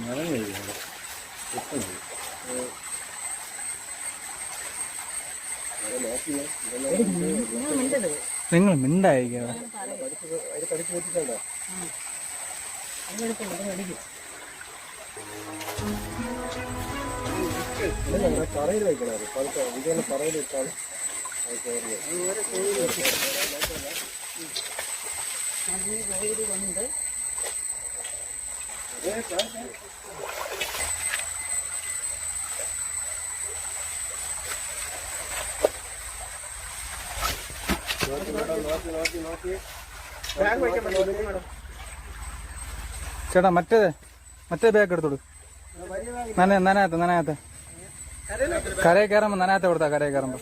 മരം കഴിയുന്നുണ്ട്. നിങ്ങൾ മിണ്ടായിരിക്കും പറയിൽ വയ്ക്കണം. അത് ഇതുപോലെ പറയിൽ വെച്ചാൽ അത് കയറുന്നത്. കൊണ്ട് ചേട്ടാ മറ്റേ ബാഗ് എടുത്തോളൂ. നനയാത്ത കരയെ കയറുമ്പോ നനയാത്ത കൊടുത്താ കരയെ കയറുമ്പോ.